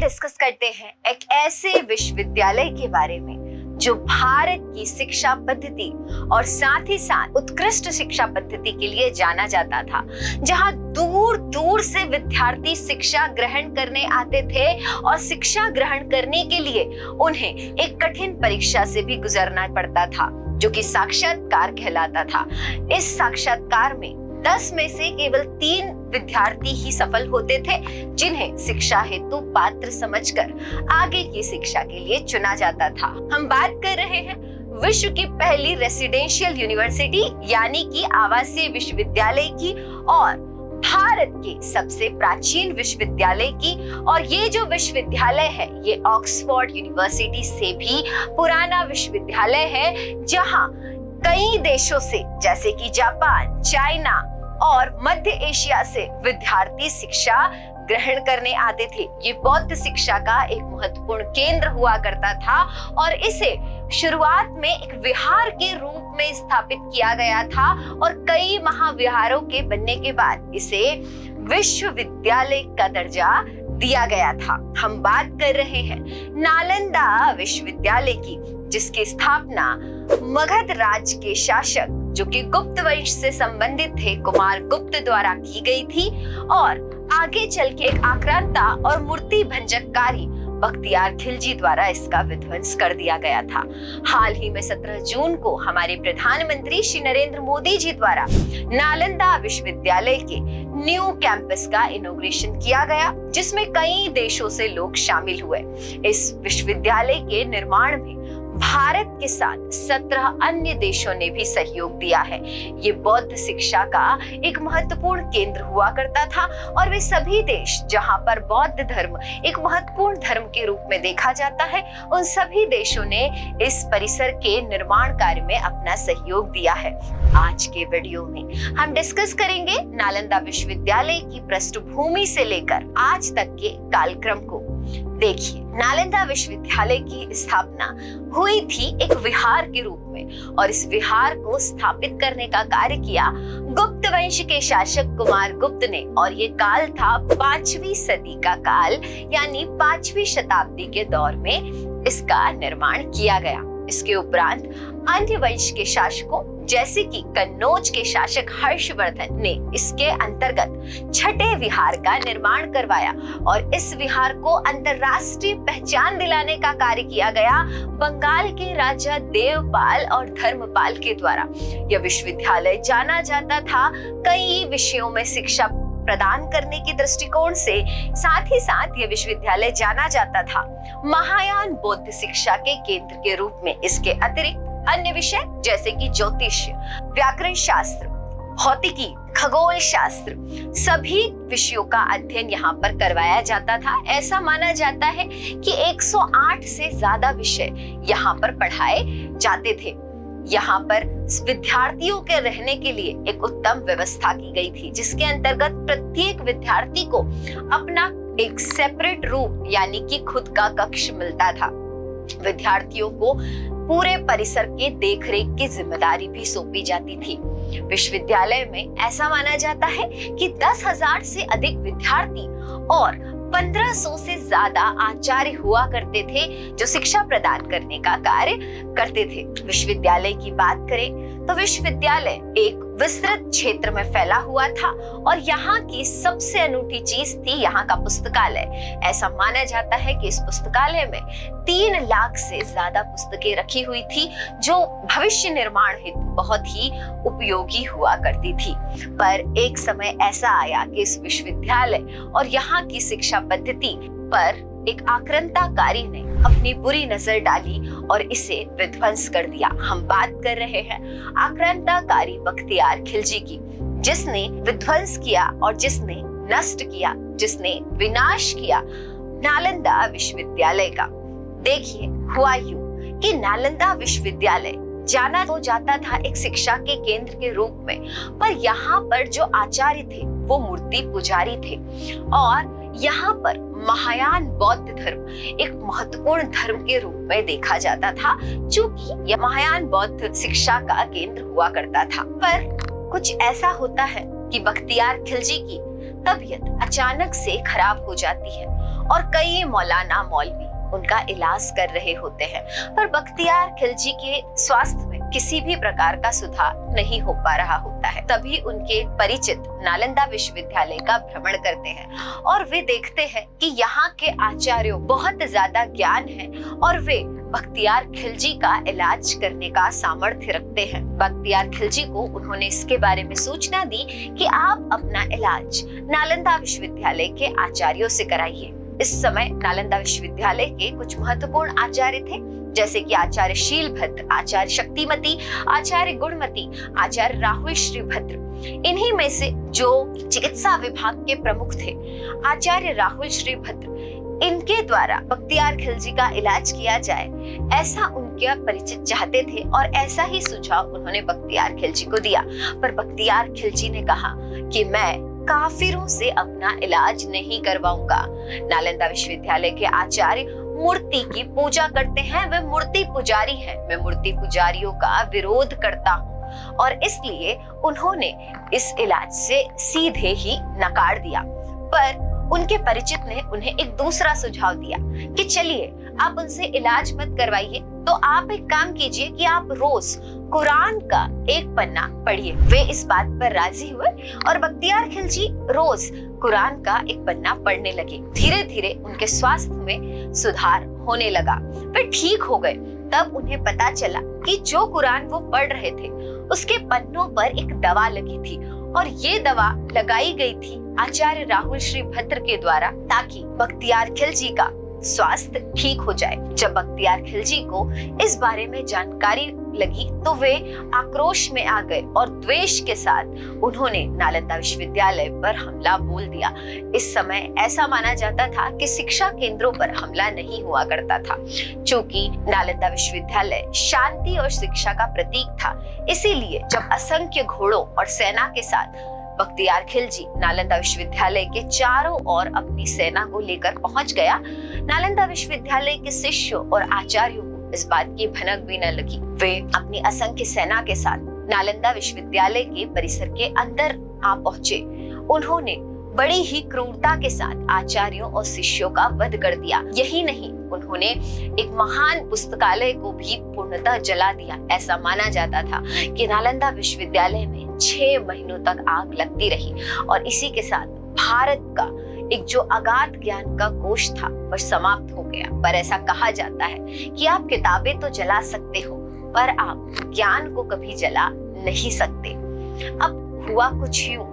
Discuss करते हैं एक ऐसे विश्वविद्यालय के बारे में जो भारत की शिक्षा पद्धति और साथ ही साथ उत्कृष्ट शिक्षा पद्धति के लिए जाना जाता था, जहां दूर दूर से विद्यार्थी शिक्षा ग्रहण करने आते थे और शिक्षा ग्रहण करने के लिए उन्हें एक कठिन परीक्षा से भी गुजरना पड़ता था, जो कि साक्षात्कार कहलाता था। इस साक्षात्कार में 10 में से केवल 3 विद्यार्थी ही सफल होते थे, जिन्हें शिक्षा हेतु पात्र समझकर आगे की शिक्षा के लिए चुना जाता था। हम बात कर रहे हैं विश्व की पहली रेसिडेंशियल यूनिवर्सिटी यानी कि आवासीय विश्वविद्यालय की और भारत के सबसे प्राचीन विश्वविद्यालय की। और ये जो विश्वविद्यालय है ये ऑक्सफोर्ड यूनिवर्सिटी से भी पुराना विश्वविद्यालय है, जहां कई देशों से जैसे कि जापान, चाइना और मध्य एशिया से विद्यार्थी शिक्षा ग्रहण करने आते थे। ये बौद्ध शिक्षा का एक महत्वपूर्ण केंद्र हुआ करता था और इसे शुरुआत में एक विहार के रूप में स्थापित किया गया था और कई महाविहारों के बनने के बाद इसे विश्वविद्यालय का दर्जा दिया गया था। हम बात कर रहे हैं नालंदा विश्वविद्यालय की, जिसकी स्थापना मगध राज्य के शासक जो कि गुप्त वंश से संबंधित थे कुमार गुप्त द्वारा की गई थी और आगे चल के एक आक्रांता और मूर्ति भंजककारी बख्तियार खिलजी द्वारा इसका विध्वंस कर दिया गया था। हाल ही में 17 जून को हमारे प्रधानमंत्री श्री नरेंद्र मोदी जी द्वारा नालंदा विश्वविद्यालय के न्यू कैंपस का इनॉग्रेशन किया गया, जिसमें कई देशों से लोग शामिल हुए। इस विश्वविद्यालय के निर्माण में भारत के साथ 17 अन्य देशों ने भी सहयोग दिया है। ये बौद्ध शिक्षा का एक महत्वपूर्ण केंद्र हुआ करता था और वे सभी देश जहां पर बौद्ध धर्म एक महत्वपूर्ण धर्म के रूप में देखा जाता है, उन सभी देशों ने इस परिसर के निर्माण कार्य में अपना सहयोग दिया है। आज के वीडियो में हम डिस्कस करेंगे नालंदा विश्वविद्यालय की पृष्ठभूमि से लेकर आज तक के कालक्रम को। देखिए, नालंदा विश्वविद्यालय की स्थापना हुई थी एक विहार के रूप में और इस विहार को स्थापित करने का कार्य किया गुप्त वंश के शासक कुमार गुप्त ने और ये काल था 5वीं सदी का काल, यानी 5वीं शताब्दी के दौर में इसका निर्माण किया गया। इसके उपरांत अन्य वंश के शासकों जैसे कि कन्नौज के शासक हर्षवर्धन ने इसके अंतर्गत छठे विहार का निर्माण करवाया और इस विहार को अंतरराष्ट्रीय पहचान दिलाने का कार्य किया गया बंगाल के राजा देवपाल और धर्मपाल के द्वारा। यह विश्वविद्यालय जाना जाता था कई विषयों में शिक्षा प्रदान करने की दृष्टिकोण से, साथ ही साथ यह विश्वविद्यालय जाना जाता था महायान बौद्ध शिक्षा के केंद्र के रूप में। इसके अतिरिक्त अन्य विषय जैसे कि ज्योतिष्य, व्याकरण शास्त्र, भौतिकी, खगोल शास्त्र, सभी विषयों का अध्ययन यहाँ पर करवाया जाता था। ऐसा माना जाता है कि 108 से ज्यादा विषय यहाँ पर पढ़ाए जाते थे। यहाँ पर विद्यार्थियों के रहने के लिए एक उत्तम व्यवस्था की गई थी, जिसके अंतर्गत प्रत्येक विद्यार्थी को अपना एक सेपरेट रूम यानी कि खुद का कक्ष मिलता था। विद्यार्थियों को पूरे परिसर के देखरेख की जिम्मेदारी भी सौंपी जाती थी। विश्वविद्यालय में ऐसा माना जाता है कि 10,000 से अधिक विद्यार्थी और 1500 से ज्यादा आचार्य हुआ करते थे जो शिक्षा प्रदान करने का कार्य करते थे। विश्वविद्यालय की बात करें तो विश्वविद्यालय एक विस्तृत क्षेत्र में फैला हुआ था और यहाँ की सबसे अनूठी चीज थी यहाँ का पुस्तकालय। ऐसा माना जाता है कि इस पुस्तकालय में 3 लाख से ज्यादा पुस्तकें रखी हुई थी, जो भविष्य निर्माण हेतु बहुत ही उपयोगी हुआ करती थी। पर एक समय ऐसा आया कि इस विश्वविद्यालय और यहाँ की शिक्षा पद्धति पर एक आक्रांताकारी ने अपनी बुरी नजर डाली और इसे विध्वंस कर दिया। हम बात कर रहे हैं आक्रांताकारी बख्तियार खिलजी की, जिसने विध्वंस किया और जिसने नष्ट किया, जिसने विनाश किया नालंदा विश्वविद्यालय का। देखिए, हुआ यूं कि नालंदा विश्वविद्यालय जाना तो जाता था एक शिक्षा के केंद्र के रूप में, पर यहाँ पर जो आचार्य थे वो मूर्ति पुजारी थे और यहाँ पर महायान बौद्ध धर्म एक महत्वपूर्ण धर्म के रूप में देखा जाता था, चूंकि यह महायान बौद्ध शिक्षा का केंद्र हुआ करता था। पर कुछ ऐसा होता है कि बख्तियार खिलजी की तबीयत अचानक से खराब हो जाती है और कई मौलाना मौलवी उनका इलाज कर रहे होते हैं, पर बख्तियार खिलजी के स्वास्थ्य में किसी भी प्रकार का सुधार नहीं हो पा रहा होता है। तभी उनके परिचित नालंदा विश्वविद्यालय का भ्रमण करते हैं और वे देखते हैं कि यहाँ के आचार्यों बहुत ज्यादा ज्ञान है और वे बख्तियार खिलजी का इलाज करने का सामर्थ्य रखते हैं। बख्तियार खिलजी को उन्होंने इसके बारे में सूचना दी कि आप अपना इलाज नालंदा विश्वविद्यालय के आचार्यों से कराइए। इस समय नालंदा विश्वविद्यालय के कुछ महत्वपूर्ण आचार्य थे, जैसे कि आचार्य शीलभद्र, आचार्य शक्तिमती, आचार्य गुणमती, आचार्य राहुल श्रीभद्र। इन्हीं में से जो चिकित्सा विभाग के प्रमुख थे, आचार्य राहुल श्रीभद्र, इनके द्वारा बख्तियार खिलजी का इलाज किया जाए, ऐसा उनके परिचित चाहते थे और ऐसा ही सुझाव उन्होंने बख्तियार खिलजी को दिया। पर बख्तियार खिलजी ने कहा कि मैं काफिरों से अपना इलाज नहीं करवाऊंगा। नालंदा विश्वविद्यालय के आचार्य मूर्ति की पूजा करते हैं, वे मूर्ति पुजारी हैं, मैं मूर्ति पुजारियों का विरोध करता हूँ और इसलिए उन्होंने इस इलाज से सीधे ही नकार दिया। पर उनके परिचित ने उन्हें एक दूसरा सुझाव दिया कि चलिए आप उनसे इलाज मत करवाइए, तो आप एक काम कीजिए कि आप रोज कुरान का एक पन्ना पढ़िए। वे इस बात पर राजी हुए और बख्तियार खिलजी रोज कुरान का एक पन्ना पढ़ने लगे। धीरे धीरे उनके स्वास्थ्य में सुधार होने लगा, वे ठीक हो गए। तब उन्हें पता चला कि जो कुरान वो पढ़ रहे थे उसके पन्नों पर एक दवा लगी थी और ये दवा लगाई गई थी आचार्य राहुल श्रीभद्र के द्वारा, ताकि बख्तियार खिलजी का स्वास्थ्य ठीक हो जाए। जब बख्तियार खिलजी को इस बारे में जानकारी लगी तो वे आक्रोश में आ गए और द्वेष के साथ उन्होंने नालंदा विश्वविद्यालय पर हमला बोल दिया। इस समय ऐसा माना जाता था कि शिक्षा केंद्रों पर हमला नहीं हुआ करता था, क्योंकि नालंदा विश्वविद्यालय शांति और शिक्षा का प्रतीक था। इसीलिए जब असंख्य घोड़ों और सेना के साथ बख्तियार खिलजी नालंदा विश्वविद्यालय के चारों ओर अपनी सेना को लेकर पहुंच गया, नालंदा विश्वविद्यालय के शिष्यों और आचार्यों को इस बात की भनक भी न लगी। वे अपनी असंख्य सेना के साथ नालंदा विश्वविद्यालय के परिसर के अंदर आ पहुंचे। उन्होंने बड़ी ही क्रूरता के साथ आचार्यों और शिष्यों का वध कर दिया। यही नहीं, उन्होंने एक महान पुस्तकालय को भी पूर्णतः जला दिया। ऐसा माना जाता था कि नालंदा विश्वविद्यालय में 6 महीनों तक आग लगती रही और इसी के साथ भारत का एक जो अगाध ज्ञान का कोश था वह समाप्त हो गया। पर ऐसा कहा जाता है कि आप किताबें तो जला सकते हो, पर आप ज्ञान को कभी जला नहीं सकते। अब हुआ कुछ यूं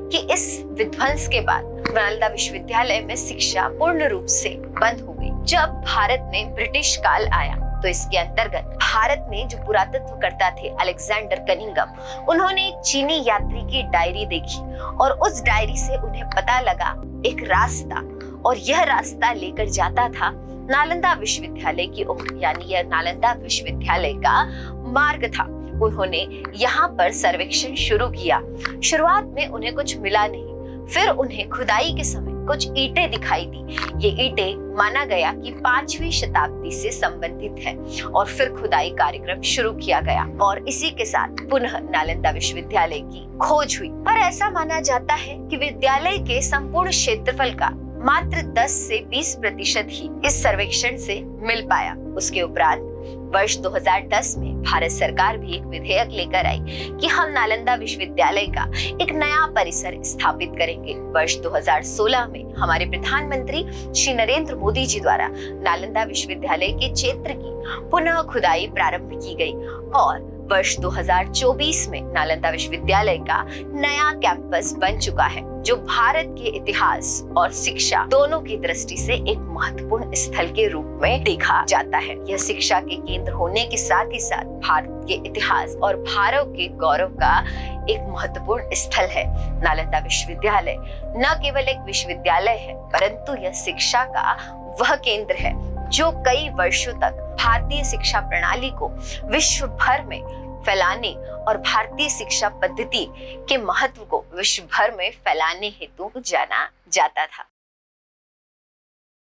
कि इस विध्वंस के बाद नालंदा विश्वविद्यालय में शिक्षा पूर्ण रूप से बंद हो गई। जब भारत में ब्रिटिश काल आया तो इसके अंतर्गत भारत में जो पुरातत्वकर्ता थे अलेक्जेंडर कनिंघम, उन्होंने एक चीनी यात्री की डायरी देखी और उस डायरी से उन्हें पता लगा एक रास्ता, और यह रास्ता लेकर जाता था नालंदा विश्वविद्यालय की ओर, यानी यह नालंदा विश्वविद्यालय का मार्ग था। उन्होंने यहाँ पर सर्वेक्षण शुरू किया। शुरुआत में उन्हें कुछ मिला नहीं, फिर उन्हें खुदाई के समय कुछ ईंटें दिखाई दी। ये ईंटें माना गया कि 5वीं शताब्दी से संबंधित है और फिर खुदाई कार्यक्रम शुरू किया गया और इसी के साथ पुनः नालंदा विश्वविद्यालय की खोज हुई। पर ऐसा माना जाता है कि विद्यालय के संपूर्ण क्षेत्रफल का मात्र 10 से 20% ही इस सर्वेक्षण से मिल पाया। उसके उपरांत वर्ष 2010 में भारत सरकार भी एक विधेयक लेकर आई कि हम नालंदा विश्वविद्यालय का एक नया परिसर स्थापित करेंगे। वर्ष 2016 में हमारे प्रधानमंत्री श्री नरेंद्र मोदी जी द्वारा नालंदा विश्वविद्यालय के क्षेत्र की पुनः खुदाई प्रारंभ की गई और वर्ष 2024 में नालंदा विश्वविद्यालय का नया कैंपस बन चुका है, जो भारत के इतिहास और शिक्षा दोनों की दृष्टि से एक महत्वपूर्ण स्थल के रूप में देखा जाता है। यह शिक्षा के केंद्र होने के साथ ही साथ भारत के इतिहास और भारत के गौरव का एक महत्वपूर्ण स्थल है। नालंदा विश्वविद्यालय न केवल एक विश्वविद्यालय है, परंतु यह शिक्षा का वह केंद्र है जो कई वर्षों तक भारतीय शिक्षा प्रणाली को विश्व भर में फैलाने और भारतीय शिक्षा पद्धति के महत्व को विश्व भर में फैलाने हेतु जाना जाता था।